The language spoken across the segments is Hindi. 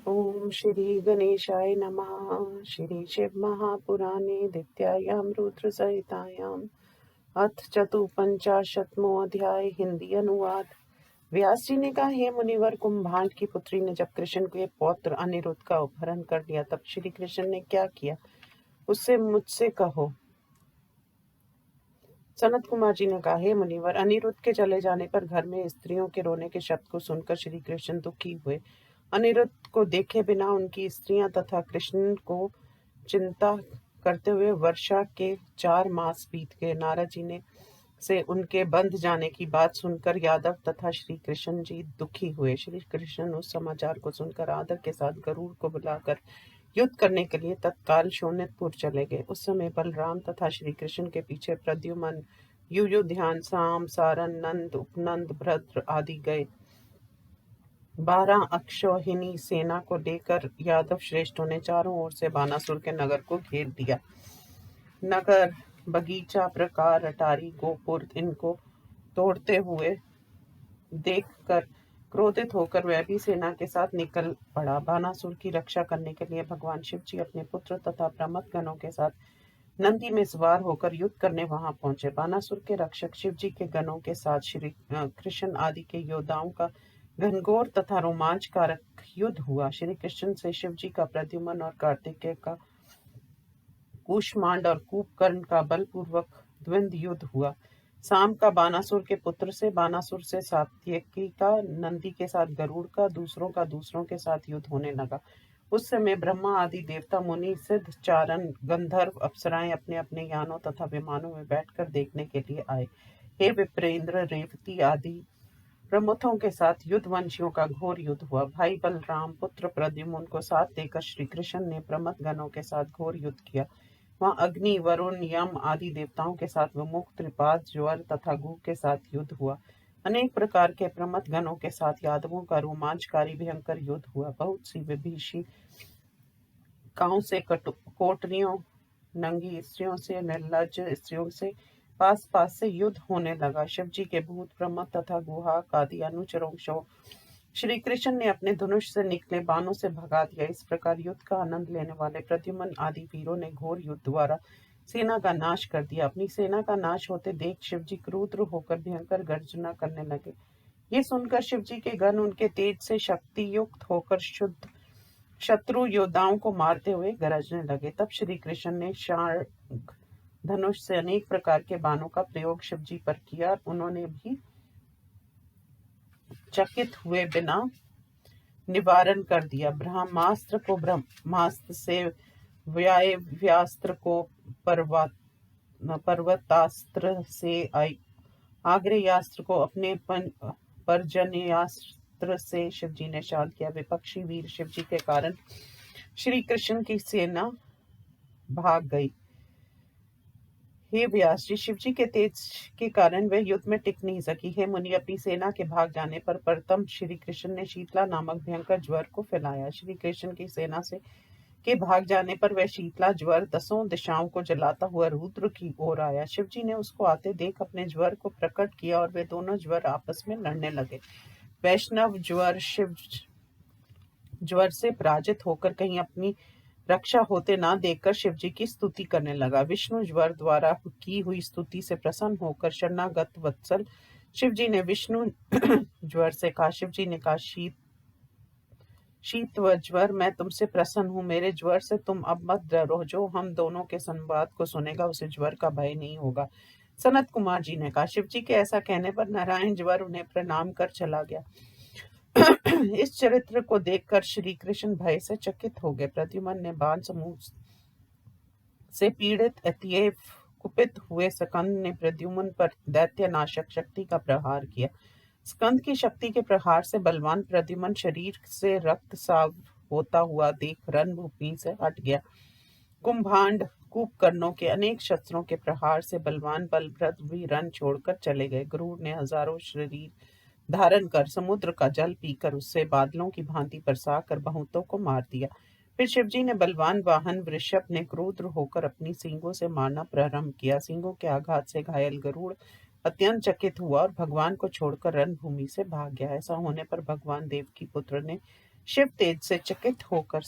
ओम श्री गणेशाय नमः। श्री शिव महापुराणे द्वितीयायां रुद्र संहितायां अथ चतुपंचाशत्मो अध्याय। हिंदी अनुवाद। व्यास जी ने कहा, हे मुनिवर, कुंभांड की पुत्री ने जब कृष्ण के पौत्र अनिरुद्ध का अपहरण कर लिया तब श्री कृष्ण ने क्या किया, उससे मुझसे कहो। सनत कुमार जी ने कहा, हे मुनिवर, अनिरुद्ध के चले जाने पर घर में स्त्रियों के रोने के शब्द को सुनकर श्री कृष्ण दुखी हुए। अनिरुद्ध को देखे बिना उनकी स्त्रियां तथा कृष्ण को चिंता करते हुए वर्षा के 4 मास बीत गए। नारद जी ने से उनके बंध जाने की बात सुनकर यादव तथा श्री कृष्ण जी दुखी हुए। श्री कृष्ण उस समाचार को सुनकर आदर के साथ गरुड़ को बुलाकर युद्ध करने के लिए तत्काल शोणितपुर चले गए। उस समय बलराम तथा श्री कृष्ण के पीछे प्रद्युम्न, युयुधान, साम, सारन, नंद, उपनंद, भद्र आदि गए। 12 अक्षौहिणी सेना को लेकर यादव श्रेष्ठों ने चारों ओर से बानासुर के नगर को घेर दिया। नगर, बगीचा, प्रकार, अटारी, गोपुर इनको तोड़ते हुए देखकर क्रोधित होकर वह भी सेना के साथ निकल पड़ा। बानासुर की रक्षा करने के लिए भगवान शिव जी अपने पुत्र तथा प्रमथ गणों के साथ नंदी में सवार होकर युद्ध करने वहां पहुंचे। बानासुर के रक्षक शिव जी के गणों के साथ श्री कृष्ण आदि के योद्धाओं का घनघोर तथा रोमांचकारक युद्ध हुआ। श्री कृष्ण से शिव जी का प्रद्युम्न और कार्तिकेय का कूष्मांड और कुंभकर्ण का बलपूर्वक द्वंद्व युद्ध हुआ। साम का बानासुर के पुत्र से, बानासुर से सात्यकी का, नंदी के साथ गरुड़ का दूसरों के साथ युद्ध होने लगा। उस समय ब्रह्मा आदि देवता, मुनि, सिद्ध, चारण, गंधर्व, अप्सराएं अपने अपने यानों तथा विमानों में बैठकर देखने के लिए आए। हे विप्रेंद्र, रेवती आदि प्रमुखों के साथ युद्धवंशियों का घोर युद्ध हुआ। भाई बलराम पुत्र प्रद्युम्न को साथ लेकर श्री कृष्ण ने प्रमथ गणों के साथ घोर युद्ध किया। वहां अग्नि, वरुण, यम आदि देवताओं के साथ विमुख, त्रिपाद, ज्वर तथा गु के साथ युद्ध हुआ। अनेक प्रकार के प्रमथ गणों के साथ यादवों का रोमांचकारी भयंकर युद्ध हुआ। बहुत सी विभीषिकाओं से, कोटरियों, नंगी स्त्रियों से, निर्लज्ज स्त्रियों से पास पास से युद्ध होने लगा। शिव जी के भूत, प्रमथ तथा गुहाक आदि अनुचरों को श्री कृष्ण ने अपने धनुष से निकले बाणों से भगा दिया। इस प्रकार युद्ध का आनंद लेने वाले प्रद्युम्न आदि वीरों ने घोर युद्ध द्वारा सेना का नाश कर दिया। अपनी सेना का नाश होते देख शिव जी क्रुद्ध होकर भयंकर गर्जना करने लगे। ये सुनकर शिव जी के गण उनके तेज से शक्ति युक्त होकर शुद्ध शत्रु योद्धाओं को मारते हुए गरजने लगे। तब श्री कृष्ण ने शार्ंग धनुष से अनेक प्रकार के बाणों का प्रयोग शिव जी पर किया। उन्होंने भी चकित हुए बिना निवारण कर दिया। ब्रह्मास्त्र को ब्रह्मास्त्र से, व्यास्त्र को पर्वतास्त्र से, आग्नेयास्त्र को अपने पर्जन्यास्त्र से शिव जी ने शांत किया। विपक्षी वीर शिव जी के कारण श्री कृष्ण की सेना भाग गई। हे व्यास जी, शिव जी के तेज के कारण वह युद्ध में टिक नहीं सकी। हे मुनि, अपनी सेना के भाग जाने पर प्रथम श्री कृष्ण ने शीतला नामक भयंकर ज्वर को फैलाया। श्री कृष्ण की सेना से के भाग जाने पर वह शीतला ज्वर 10 दिशाओं को जलाता हुआ रुद्र की ओर आया। शिव जी ने उसको आते देख अपने ज्वर को प्रकट किया और वे दोनों ज्वर आपस में लड़ने लगे। वैष्णव ज्वर शिव ज्वर से पराजित होकर कहीं अपनी रक्षा होते ना देखकर शिव जी की स्तुति करने लगा। विष्णु ज्वर द्वारा की हुई स्तुति से प्रसन्न होकर शरणागत वत्सल शिव जी ने विष्णु ज्वर से कहा, शिव जी ने कहा, शीत व ज्वर, मैं तुमसे प्रसन्न हूँ। मेरे ज्वर से तुम अब मत डरो। जो हम दोनों के संवाद को सुनेगा उसे ज्वर का भय नहीं होगा। सनत कुमार जी ने कहा, शिव जी के ऐसा कहने पर नारायण ज्वर उन्हें प्रणाम कर चला गया। इस चरित्र को देखकर श्री कृष्ण भय से चकित हो गए। प्रद्युम्न ने बाण समूह से पीड़ित अतएव कुपित हुए स्कंद ने प्रद्युम्न पर दैत्य नाशक शक्ति का प्रहार किया। स्कंद की शक्ति के प्रहार से बलवान प्रद्युम्न शरीर से रक्त साफ होता हुआ देख रणभूमि से हट गया। कुंभांड, कुंभकर्णों के अनेक शस्त्रों के प्रहार से बलवान बलभद्र भी रण छोड़कर चले गए। गरुड़ ने हजारों शरीर धारण कर समुद्र का जल पीकर उससे बादलों की भांति बरसाकर बहुतों को मार दिया। फिर शिवजी ने बलवान वाहन वृषभ ने क्रुद्ध होकर अपनी सींगों से मारना प्रारंभ किया। सींगों के आघात से घायल गरुड़ अत्यंत चकित हुआ और भगवान को छोड़कर रणभूमि से भाग गया। ऐसा होने पर भगवान देव की पुत्र ने शिव तेज से चकित होकर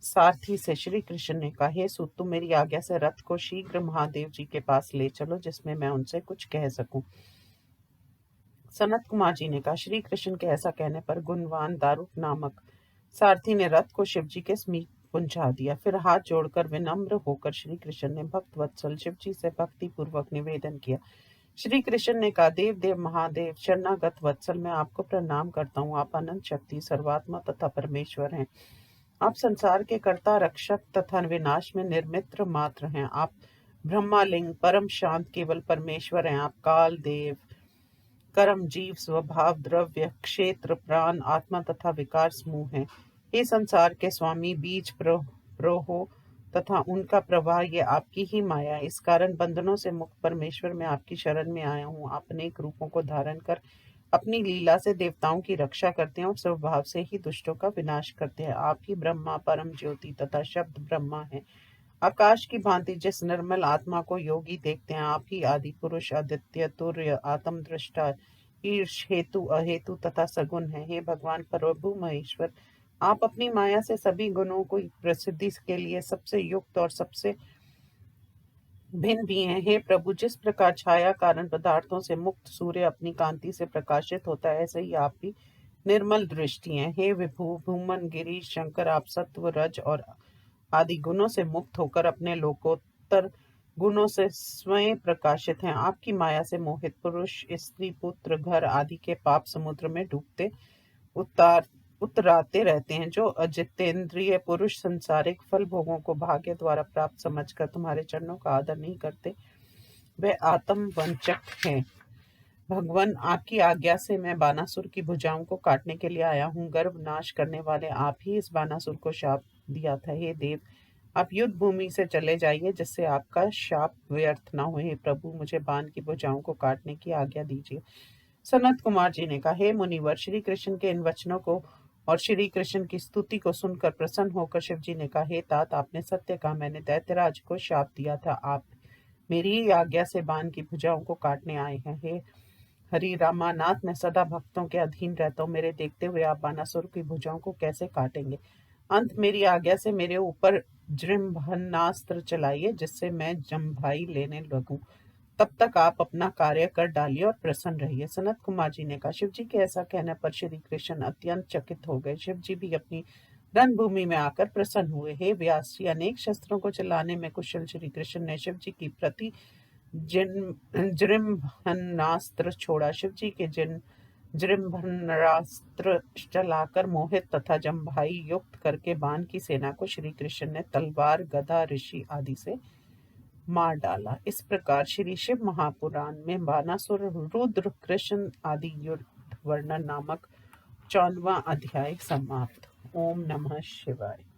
सारथी से श्री कृष्ण ने कहा, हे सूत, तुम मेरी आज्ञा से रथ को शीघ्र महादेव जी के पास ले चलो, जिसमें मैं उनसे कुछ कह सकूं। सनत कुमार जी ने कहा, श्री कृष्ण के ऐसा कहने पर गुणवान दारुक नामक सारथी ने रथ को शिव जी के समीप पहुंचा दिया। फिर हाथ जोड़कर विनम्र होकर श्री कृष्ण ने भक्त वत्सल शिव जी से भक्ति पूर्वक निवेदन किया। श्री कृष्ण ने कहा, देव देव महादेव, शरणागत वत्सल, मैं आपको प्रणाम करता हूँ। आप अनंत शक्ति, सर्वात्मा तथा परमेश्वर हैं। आप संसार के कर्ता, रक्षक तथा विनाश में निर्मित्र मात्र हैं। आप ब्रह्मालिंग, परम शांत, केवल परमेश्वर हैं। आप काल, देव, कर्म, जीव, स्वभाव, द्रव्य, क्षेत्र, प्राण, आत्मा तथा विकार समूह हैं। ये संसार के स्वामी, बीज, प्रोहो तथा उनका प्रवाह, ये आपकी ही माया है। इस कारण बंधनों से मुक्त परमेश्वर, मैं आपकी शरण में आया हूँ। आप अनेक रूपों को धारण कर अपनी लीला से देवताओं की रक्षा करते हैं और स्वभाव से ही दुष्टों का विनाश करते हैं। आप ही ब्रह्मा, परम ज्योति तथा शब्द ब्रह्मा है। आकाश की भांति जिस निर्मल आत्मा को योगी देखते हैं, आप ही आदि पुरुष, आदित्य, तुर्य, आत्म दृष्टा, ईर्ष, हेतु, अहेतु तथा सगुण है। हे भगवान प्रभु महेश्वर, आप अपनी माया से सभी गुणों को प्रसिद्धि के लिए सबसे युक्त और सबसे भिन्न भी हैं। हे प्रभु, जिस प्रकार छाया कारण पदार्थों से मुक्त सूर्य अपनी कांति से प्रकाशित होता है, ऐसे ही आप भी निर्मल दृष्टि हैं। हे विभु, भूमन, गिरीश, शंकर, आप सत्व, रज और आदि गुणों से मुक्त होकर अपने लोकोत्तर गुणों से स्वयं प्रकाशित हैं। आपकी माया से मोहित पुरुष स्त्री, पुत्र, घर आदि के पाप समुद्र में डूबते उतराते रहते हैं। जो अजितेंद्रिय पुरुष संसारिक फल भोगों को भाग्य द्वारा प्राप्त समझकर तुम्हारे चरणों का आदर नहीं करते, वे आत्म वंचक हैं। भगवान, आपकी आज्ञा से मैं बानासुर की भुजाओं को काटने के लिए आया हूँ। गर्भ नाश करने वाले आप ही इस बानासुर को शाप दिया था। हे देव, आप युद्ध भूमि से चले जाइए, जिससे आपका शाप व्यर्थ न हो। हे प्रभु, मुझे बाण की भुजाओं को काटने की आज्ञा दीजिए। सनत कुमार जी ने कहा, हे मुनिवर, श्री कृष्ण के इन वचनों को और श्री कृष्ण की स्तुति को सुनकर प्रसन्न होकर शिव जी ने कहा, हे तात, आपने सत्य कहा। मैंने दैत्यराज को शाप दिया था। आप मेरी ही आज्ञा से बाण की भुजाओं को काटने आए हैं। हे हरि रामानाथ, मैं सदा भक्तों के अधीन रहता हूँ। मेरे देखते हुए आप बानासुर की भुजाओं को कैसे काटेंगे? अंत मेरी आज्ञा से मेरे ऊपर जृंभनास्त्र चलाइए, जिससे मैं जम्भाई लेने लगूं। तब तक आप अपना कार्य कर डालिए और प्रसन्न रहिए। सनत कुमार जी ने कहा, शिव जी के ऐसा कहने पर श्री कृष्ण अत्यंत चकित हो गए। शिव जी भी अपनी रणभूमि में आकर प्रसन्न हुए। हे व्यास जी, अनेक शस्त्रों को चलाने में कुशल श्री कृष्ण ने शिव जी की प्रति जृंभनास्त्र छोड़ा। शिव जी के जृंभनास्त्र चलाकर मोहित तथा जम्भाई युक्त करके बाण की सेना को श्री कृष्ण ने तलवार, गदा, ऋषि आदि से मार डाला। इस प्रकार श्री शिव महापुराण में बानासुर, रुद्र, कृष्ण आदि युद्ध वर्णन नामक 54वां अध्याय समाप्त। ओम नमः शिवाय।